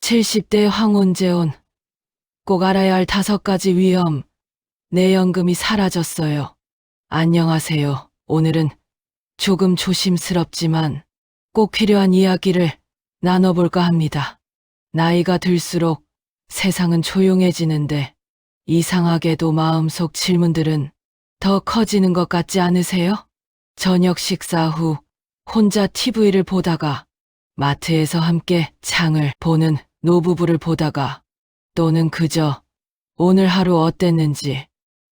70대 황혼재혼. 꼭 알아야 할 5가지 위험. 내 연금이 사라졌어요. 안녕하세요. 오늘은 조금 조심스럽지만 꼭 필요한 이야기를 나눠볼까 합니다. 나이가 들수록 세상은 조용해지는데 이상하게도 마음속 질문들은 더 커지는 것 같지 않으세요? 저녁 식사 후 혼자 TV를 보다가, 마트에서 함께 장을 보는 노부부를 보다가, 또는 그저 오늘 하루 어땠는지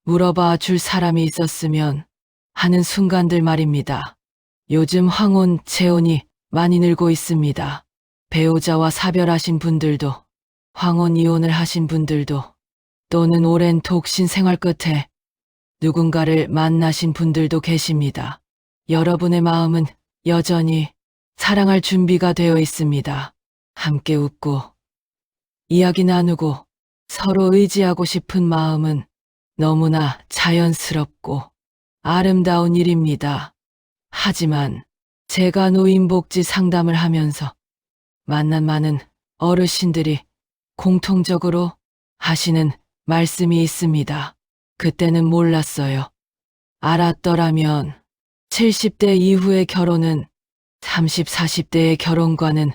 물어봐 줄 사람이 있었으면 하는 순간들 말입니다. 요즘 황혼, 재혼이 많이 늘고 있습니다. 배우자와 사별하신 분들도, 황혼 이혼을 하신 분들도, 또는 오랜 독신 생활 끝에 누군가를 만나신 분들도 계십니다. 여러분의 마음은 여전히 사랑할 준비가 되어 있습니다. 함께 웃고, 이야기 나누고, 서로 의지하고 싶은 마음은 너무나 자연스럽고 아름다운 일입니다. 하지만 제가 노인복지 상담을 하면서 만난 많은 어르신들이 공통적으로 하시는 말씀이 있습니다. 그때는 몰랐어요. 알았더라면 70대 이후의 결혼은 30, 40대의 결혼과는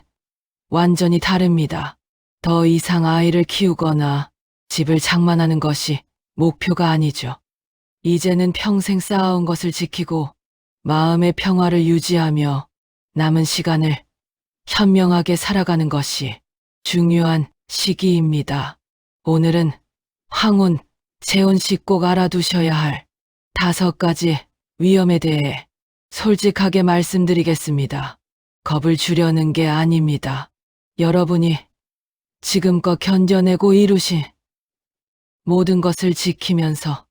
완전히 다릅니다. 더 이상 아이를 키우거나 집을 장만하는 것이 목표가 아니죠. 이제는 평생 쌓아온 것을 지키고 마음의 평화를 유지하며 남은 시간을 현명하게 살아가는 것이 중요한 시기입니다. 오늘은 황혼, 재혼 시 꼭 알아두셔야 할 5가지 위험에 대해 솔직하게 말씀드리겠습니다. 겁을 주려는 게 아닙니다. 여러분이 지금껏 견뎌내고 이루신 모든 것을 지키면서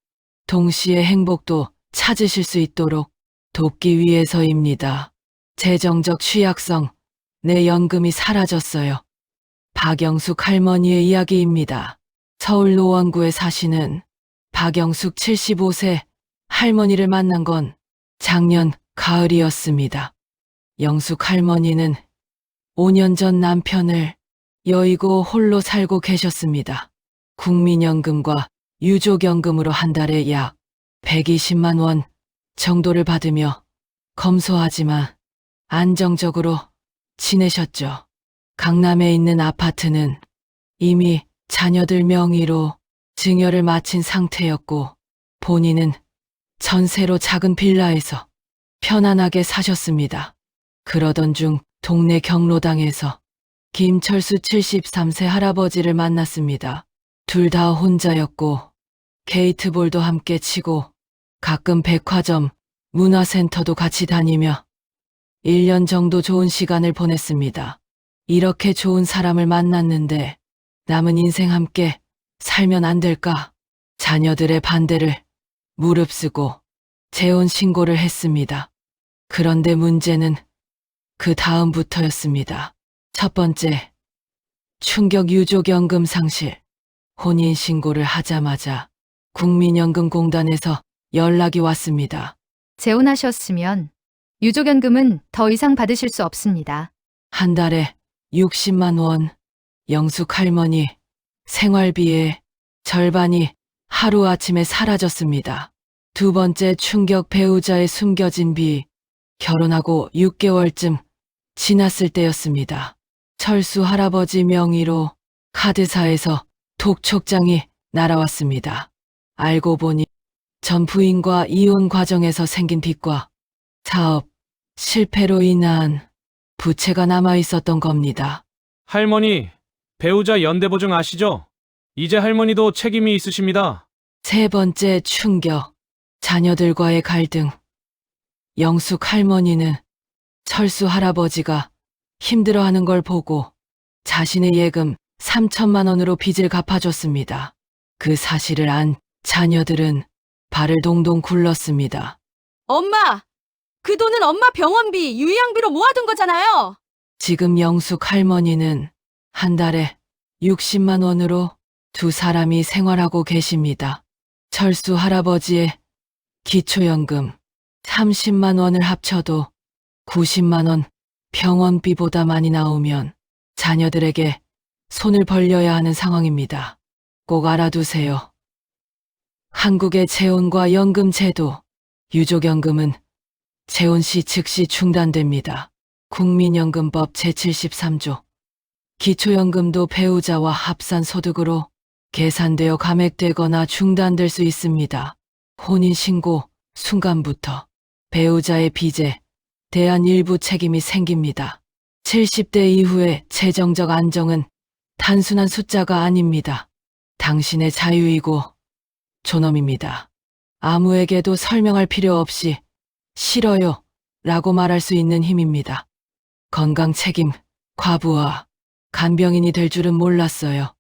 동시에 행복도 찾으실 수 있도록 돕기 위해서입니다. 재정적 취약성, 내 연금이 사라졌어요. 박영숙 할머니의 이야기입니다. 서울 노원구에 사시는 박영숙 75세 할머니를 만난 건 작년 가을이었습니다. 영숙 할머니는 5년 전 남편을 여의고 홀로 살고 계셨습니다. 국민연금과 유족연금으로 한 달에 약 120만 원 정도를 받으며 검소하지만 안정적으로 지내셨죠. 강남에 있는 아파트는 이미 자녀들 명의로 증여를 마친 상태였고, 본인은 전세로 작은 빌라에서 편안하게 사셨습니다. 그러던 중 동네 경로당에서 김철수 73세 할아버지를 만났습니다. 둘 다 혼자였고 게이트볼도 함께 치고 가끔 백화점, 문화센터도 같이 다니며 1년 정도 좋은 시간을 보냈습니다. 이렇게 좋은 사람을 만났는데 남은 인생 함께 살면 안 될까? 자녀들의 반대를 무릅쓰고 재혼 신고를 했습니다. 그런데 문제는 그 다음부터였습니다. 첫 번째, 충격 유족연금 상실. 혼인신고를 하자마자 국민연금공단에서 연락이 왔습니다. 재혼하셨으면 유족연금은 더 이상 받으실 수 없습니다. 한 달에 60만 원, 영숙 할머니 생활비의 절반이 하루아침에 사라졌습니다. 두 번째 충격, 배우자의 숨겨진 비. 결혼하고 6개월쯤 지났을 때였습니다. 철수 할아버지 명의로 카드사에서 독촉장이 날아왔습니다. 알고 보니 전 부인과 이혼 과정에서 생긴 빚과 사업 실패로 인한 부채가 남아 있었던 겁니다. 할머니, 배우자 연대보증 아시죠? 이제 할머니도 책임이 있으십니다. 세 번째 충격, 자녀들과의 갈등. 영숙 할머니는 철수 할아버지가 힘들어하는 걸 보고 자신의 예금 3천만 원으로 빚을 갚아줬습니다. 그 사실을 안 자녀들은 발을 동동 굴렀습니다. 엄마! 그 돈은 엄마 병원비, 유의양비로 모아둔 거잖아요! 지금 영숙 할머니는 한 달에 60만 원으로 두 사람이 생활하고 계십니다. 철수 할아버지의 기초연금 30만 원을 합쳐도 90만 원 병원비보다 많이 나오면 자녀들에게 손을 벌려야 하는 상황입니다. 꼭 알아두세요. 한국의 재혼과 연금 제도, 유족연금은 재혼 시 즉시 중단됩니다. 국민연금법 제73조. 기초연금도 배우자와 합산 소득으로 계산되어 감액되거나 중단될 수 있습니다. 혼인신고 순간부터 배우자의 빚에 대한 일부 책임이 생깁니다. 70대 이후의 재정적 안정은 단순한 숫자가 아닙니다. 당신의 자유이고 존엄입니다. 아무에게도 설명할 필요 없이 싫어요 라고 말할 수 있는 힘입니다. 건강 책임, 과부하, 간병인이 될 줄은 몰랐어요.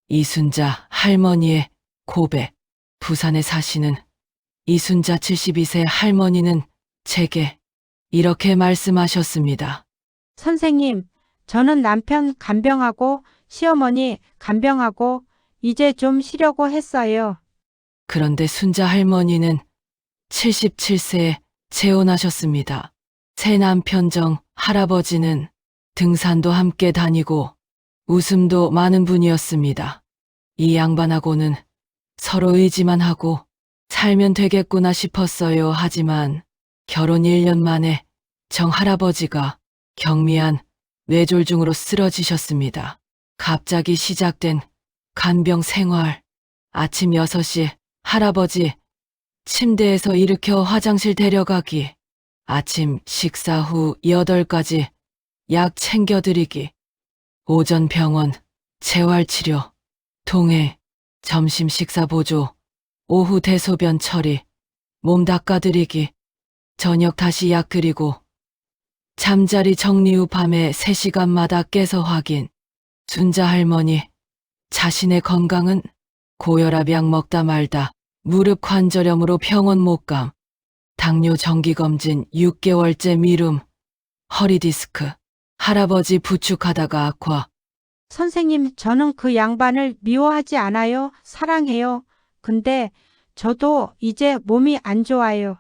이순자 할머니의 고백. 부산에 사시는 이순자 72세 할머니는 제게 이렇게 말씀하셨습니다. 선생님, 저는 남편 간병하고 시어머니 간병하고 이제 좀 쉬려고 했어요. 그런데 순자 할머니는 77세에 재혼하셨습니다. 새 남편 정 할아버지는 등산도 함께 다니고 웃음도 많은 분이었습니다. 이 양반하고는 서로 의지만 하고 살면 되겠구나 싶었어요. 하지만 결혼 1년 만에 정 할아버지가 경미한 뇌졸중으로 쓰러지셨습니다. 갑자기 시작된 간병 생활. 아침 6시 할아버지 침대에서 일으켜 화장실 데려가기. 아침 식사 후 8까지 약 챙겨드리기. 오전 병원, 재활치료, 동해, 점심 식사 보조, 오후 대소변 처리, 몸 닦아드리기, 저녁 다시 약 드리고, 잠자리 정리 후 밤에 3시간마다 깨서 확인. 순자 할머니, 자신의 건강은 고혈압 약 먹다 말다 무릎 관절염으로 병원 못 감, 당뇨 정기검진 6개월째 미룸, 허리 디스크, 할아버지 부축하다가 악화. 선생님, 저는 그 양반을 미워하지 않아요. 사랑해요. 근데 저도 이제 몸이 안 좋아요.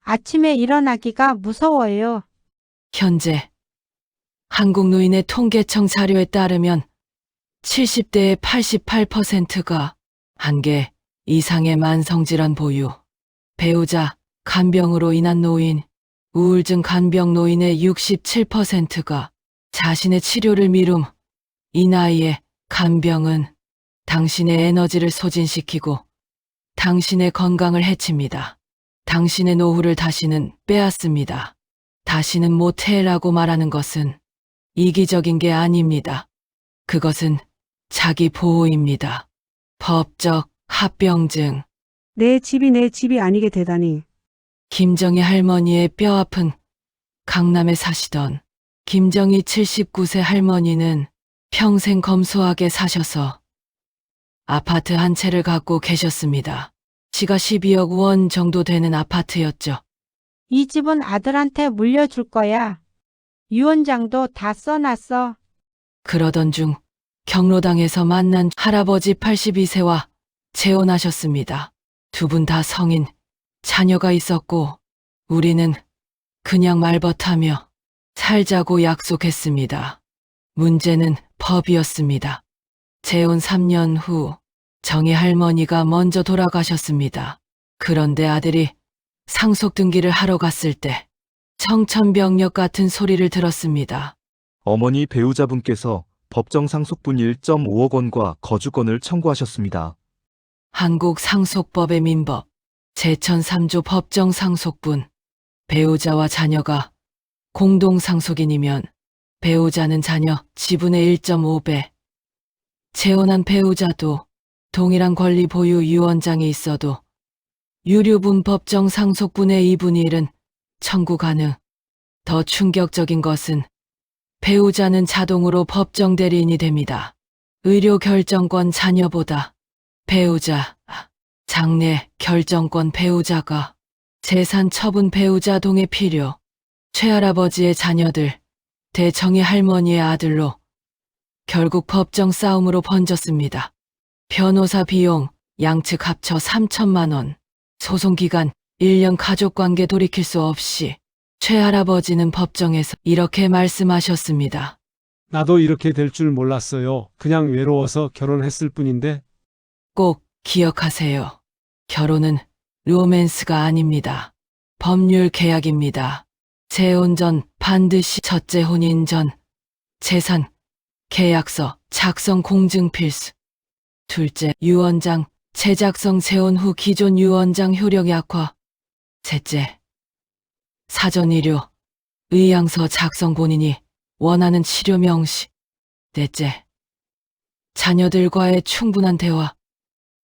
아침에 일어나기가 무서워요. 현재 한국노인의 통계청 자료에 따르면 70대의 88%가 한 개 이상의 만성질환 보유, 배우자 간병으로 인한 노인, 우울증 간병 노인의 67%가 자신의 치료를 미룸. 이 나이에 간병은 당신의 에너지를 소진시키고 당신의 건강을 해칩니다. 당신의 노후를 다시는 빼앗습니다. 다시는 못해라고 말하는 것은 이기적인 게 아닙니다. 그것은 자기 보호입니다. 법적 합병증. 내 집이 아니게 되다니. 김정희 할머니의 뼈아픈 강남에 사시던 김정희 79세 할머니는 평생 검소하게 사셔서 아파트 한 채를 갖고 계셨습니다. 시가 12억 원 정도 되는 아파트였죠. 이 집은 아들한테 물려줄 거야. 유언장도 다 써놨어. 그러던 중 경로당에서 만난 할아버지 82세와 재혼하셨습니다. 두 분 다 성인, 자녀가 있었고 우리는 그냥 말벗하며 살자고 약속했습니다. 문제는 법이었습니다. 재혼 3년 후 정희 할머니가 먼저 돌아가셨습니다. 그런데 아들이 상속 등기를 하러 갔을 때 청천벽력 같은 소리를 들었습니다. 어머니 배우자분께서 법정 상속분 1.5억 원과 거주권을 청구하셨습니다. 한국 상속법의 민법 제1003조 법정 상속분. 배우자와 자녀가 공동 상속인이면 배우자는 자녀 지분의 1.5배, 재혼한 배우자도 동일한 권리 보유 유언장이 있어도 유류분 법정 상속분의 2분의 1은 청구 가능. 더 충격적인 것은 배우자는 자동으로 법정 대리인이 됩니다. 의료 결정권 자녀보다 배우자, 장래 결정권 배우자가, 재산 처분 배우자 동의 필요, 최할아버지의 자녀들, 대정희 할머니의 아들로 결국 법정 싸움으로 번졌습니다. 변호사 비용 양측 합쳐 3천만 원, 소송 기간 1년 가족관계 돌이킬 수 없이 최할아버지는 법정에서 이렇게 말씀하셨습니다. 나도 이렇게 될 줄 몰랐어요. 그냥 외로워서 결혼했을 뿐인데. 꼭 기억하세요. 결혼은 로맨스가 아닙니다. 법률 계약입니다. 재혼 전 반드시 첫째 혼인 전 재산 계약서 작성 공증 필수. 둘째 유언장 제작성 재혼 후 기존 유언장 효력 약화. 셋째 사전 의료 의향서 작성 본인이 원하는 치료 명시. 넷째 자녀들과의 충분한 대화.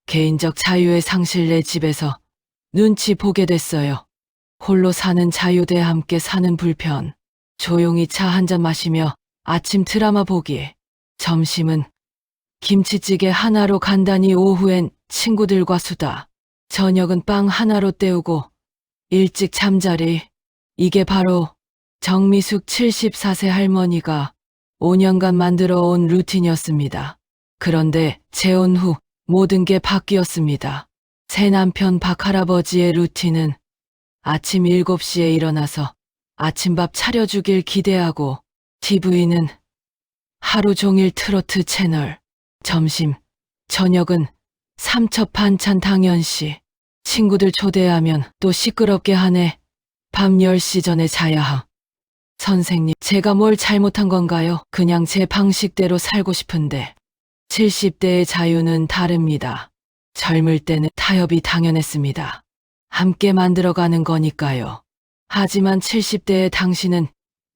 개인적 자유의 상실 내 집에서 눈치 보게 됐어요. 홀로 사는 자유대 함께 사는 불편. 조용히 차 한 잔 마시며 아침 드라마 보기. 점심은 김치찌개 하나로 간단히 오후엔 친구들과 수다. 저녁은 빵 하나로 때우고 일찍 잠자리. 이게 바로 정미숙 74세 할머니가 5년간 만들어 온 루틴이었습니다. 그런데 재혼 후 모든 게 바뀌었습니다. 새 남편 박 할아버지의 루틴은 아침 7시에 일어나서 아침밥 차려주길 기대하고 TV는 하루 종일 트로트 채널. 점심, 저녁은 삼첩 반찬 당연시. 친구들 초대하면 또 시끄럽게 하네. 밤 10시 전에 자야 함. 선생님, 제가 뭘 잘못한 건가요? 그냥 제 방식대로 살고 싶은데. 70대의 자유는 다릅니다. 젊을 때는 타협이 당연했습니다. 함께 만들어가는 거니까요. 하지만 70대의 당신은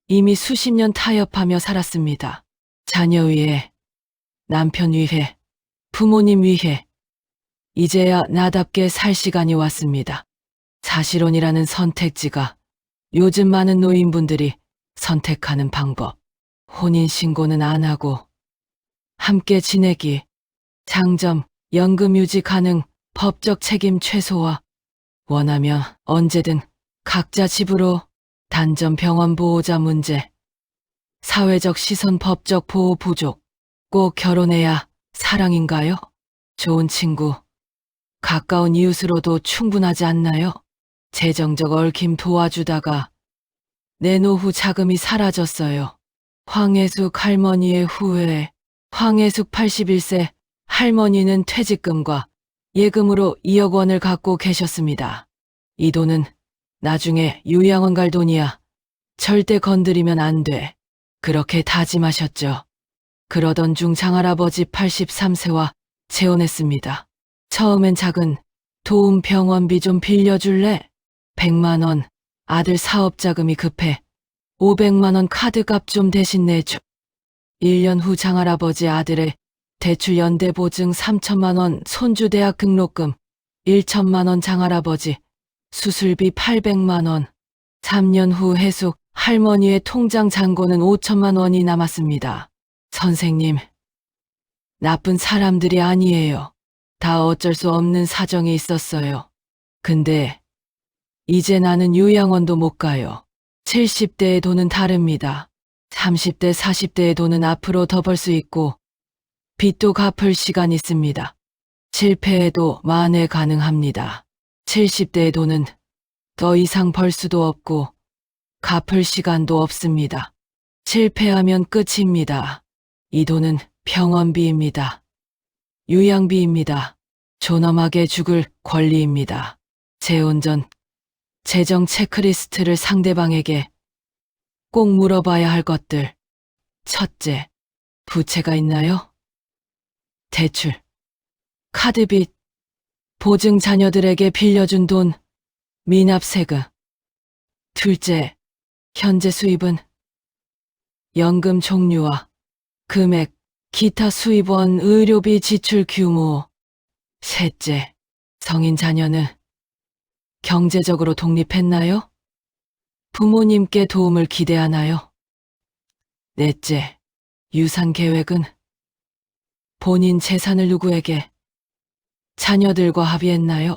이미 수십 년 타협하며 살았습니다. 자녀 위해, 남편 위해, 부모님 위해. 이제야 나답게 살 시간이 왔습니다. 사실혼이라는 선택지가 요즘 많은 노인분들이 선택하는 방법. 혼인신고는 안 하고 함께 지내기. 장점, 연금 유지 가능, 법적 책임 최소화. 원하면 언제든 각자 집으로. 단점, 병원 보호자 문제. 사회적 시선, 법적 보호 부족. 꼭 결혼해야 사랑인가요? 좋은 친구, 가까운 이웃으로도 충분하지 않나요? 재정적 얽힘 도와주다가 내 노후 자금이 사라졌어요. 황혜숙 할머니의 후회. 황혜숙 81세 할머니는 퇴직금과 예금으로 2억 원을 갖고 계셨습니다. 이 돈은 나중에 요양원 갈 돈이야. 절대 건드리면 안 돼. 그렇게 다짐하셨죠. 그러던 중 장할아버지 83세와 재혼했습니다. 처음엔 작은 도움 병원비 좀 빌려줄래? 100만 원. 아들 사업 자금이 급해. 500만 원 카드값 좀 대신 내줘. 1년 후 장할아버지 아들의 대출 연대 보증 3천만 원, 손주 대학 등록금 1천만 원, 장할아버지 수술비 800만 원. 3년 후 해숙 할머니의 통장 잔고는 5천만 원이 남았습니다. 선생님, 나쁜 사람들이 아니에요. 다 어쩔 수 없는 사정이 있었어요. 근데 이제 나는 요양원도 못 가요. 70대의 돈은 다릅니다. 30대, 40대의 돈은 앞으로 더 벌 수 있고 빚도 갚을 시간 있습니다. 실패해도 만회 가능합니다. 70대의 돈은 더 이상 벌 수도 없고 갚을 시간도 없습니다. 실패하면 끝입니다. 이 돈은 병원비입니다. 요양비입니다. 존엄하게 죽을 권리입니다. 재혼 전 재정 체크리스트를 상대방에게 꼭 물어봐야 할 것들. 첫째, 부채가 있나요? 대출, 카드빚, 보증 자녀들에게 빌려준 돈, 미납 세금. 둘째, 현재 수입은 연금 종류와 금액, 기타 수입원, 의료비 지출 규모. 셋째, 성인 자녀는 경제적으로 독립했나요? 부모님께 도움을 기대하나요? 넷째, 유산 계획은 본인 재산을 누구에게, 자녀들과 합의했나요?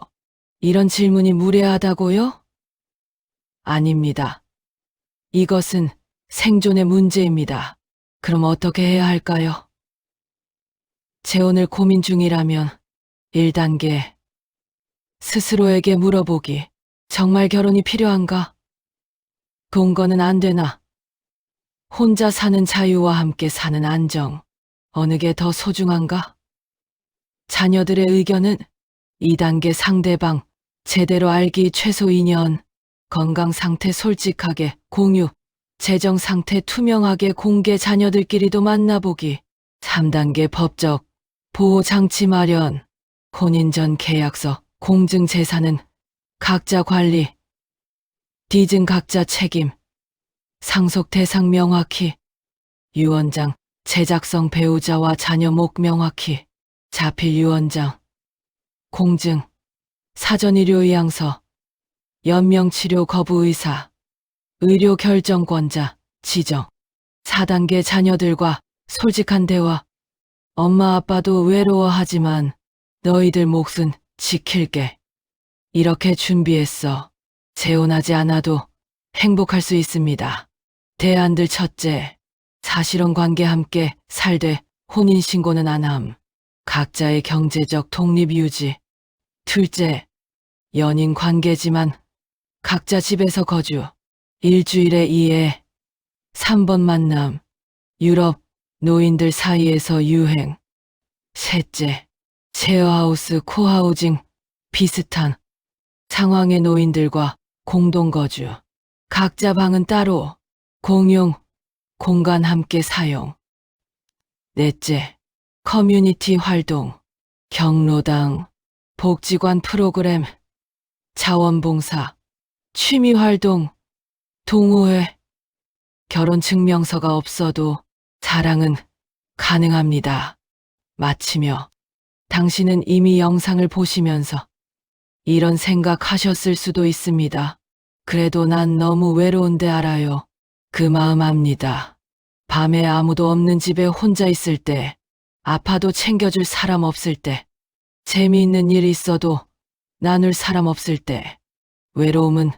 이런 질문이 무례하다고요? 아닙니다. 이것은 생존의 문제입니다. 그럼 어떻게 해야 할까요? 재혼을 고민 중이라면 1단계, 스스로에게 물어보기. 정말 결혼이 필요한가? 동거는 안 되나? 혼자 사는 자유와 함께 사는 안정. 어느 게 더 소중한가? 자녀들의 의견은 2단계 상대방, 제대로 알기 최소 2년, 건강 상태 솔직하게 공유, 재정 상태 투명하게 공개 자녀들끼리도 만나보기, 3단계 법적, 보호 장치 마련, 혼인 전 계약서, 공증 재산은 각자 관리, 뒤진 각자 책임, 상속 대상 명확히, 유언장, 제작성 배우자와 자녀 목 명확히, 자필 유언장, 공증, 사전의료의향서, 연명치료 거부 의사, 의료 결정권자, 지정, 4단계 자녀들과 솔직한 대화, 엄마 아빠도 외로워하지만 너희들 몫은 지킬게. 이렇게 준비했어. 재혼하지 않아도 행복할 수 있습니다. 대안들 첫째, 사실혼 관계 함께 살되 혼인신고는 안 함. 각자의 경제적 독립 유지. 둘째, 연인 관계지만 각자 집에서 거주. 일주일에 2회. 3번 만남. 유럽 노인들 사이에서 유행. 셋째, 쉐어하우스 코하우징 비슷한 상황의 노인들과 공동거주. 각자 방은 따로, 공용, 공간 함께 사용. 넷째, 커뮤니티 활동, 경로당, 복지관 프로그램, 자원봉사, 취미활동, 동호회. 결혼 증명서가 없어도 사랑은 가능합니다. 마치며 당신은 이미 영상을 보시면서 이런 생각하셨을 수도 있습니다. 그래도 난 너무 외로운데 알아요. 그 마음 압니다. 밤에 아무도 없는 집에 혼자 있을 때, 아파도 챙겨줄 사람 없을 때, 재미있는 일 있어도 나눌 사람 없을 때, 외로움은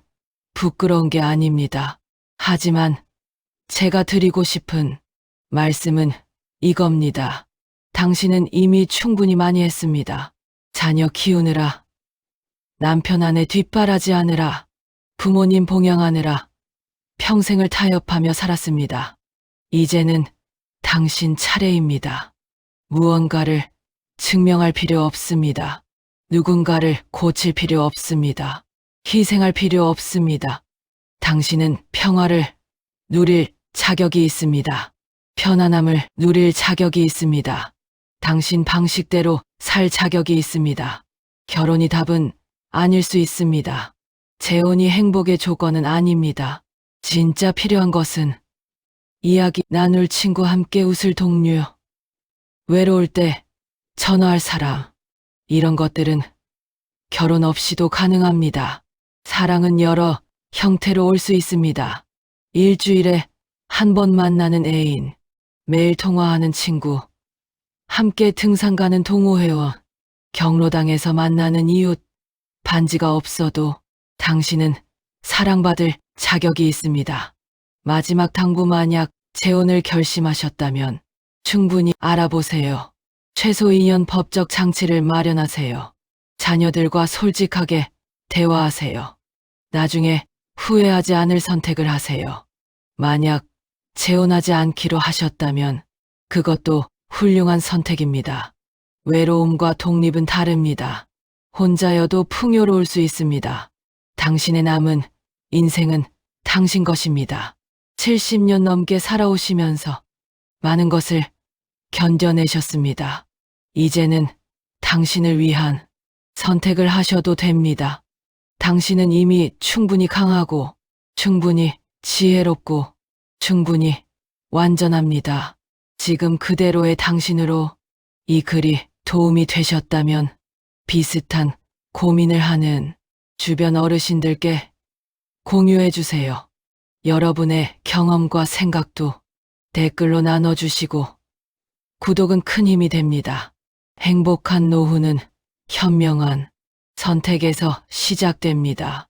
부끄러운 게 아닙니다. 하지만 제가 드리고 싶은 말씀은 이겁니다. 당신은 이미 충분히 많이 했습니다. 자녀 키우느라, 남편 아내 뒷바라지하느라, 부모님 봉양하느라 평생을 타협하며 살았습니다. 이제는 당신 차례입니다. 무언가를 증명할 필요 없습니다. 누군가를 고칠 필요 없습니다. 희생할 필요 없습니다. 당신은 평화를 누릴 자격이 있습니다. 편안함을 누릴 자격이 있습니다. 당신 방식대로 살 자격이 있습니다. 결혼이 답은 아닐 수 있습니다. 재혼이 행복의 조건은 아닙니다. 진짜 필요한 것은 이야기 나눌 친구 함께 웃을 동료, 외로울 때 전화할 사람, 이런 것들은 결혼 없이도 가능합니다. 사랑은 여러 형태로 올 수 있습니다. 일주일에 한 번 만나는 애인, 매일 통화하는 친구, 함께 등산 가는 동호회원, 경로당에서 만나는 이웃, 반지가 없어도 당신은 사랑받을 자격이 있습니다. 마지막 당부 만약 재혼을 결심하셨다면 충분히 알아보세요. 최소 2년 법적 장치를 마련하세요. 자녀들과 솔직하게 대화하세요. 나중에 후회하지 않을 선택을 하세요. 만약 재혼하지 않기로 하셨다면 그것도 훌륭한 선택입니다. 외로움과 독립은 다릅니다. 혼자여도 풍요로울 수 있습니다. 당신의 남은 인생은 당신 것입니다. 70년 넘게 살아오시면서 많은 것을 견뎌내셨습니다. 이제는 당신을 위한 선택을 하셔도 됩니다. 당신은 이미 충분히 강하고, 충분히 지혜롭고, 충분히 완전합니다. 지금 그대로의 당신으로 이 글이 도움이 되셨다면 비슷한 고민을 하는 주변 어르신들께 공유해 주세요. 여러분의 경험과 생각도 댓글로 나눠주시고 구독은 큰 힘이 됩니다. 행복한 노후는 현명한 선택에서 시작됩니다.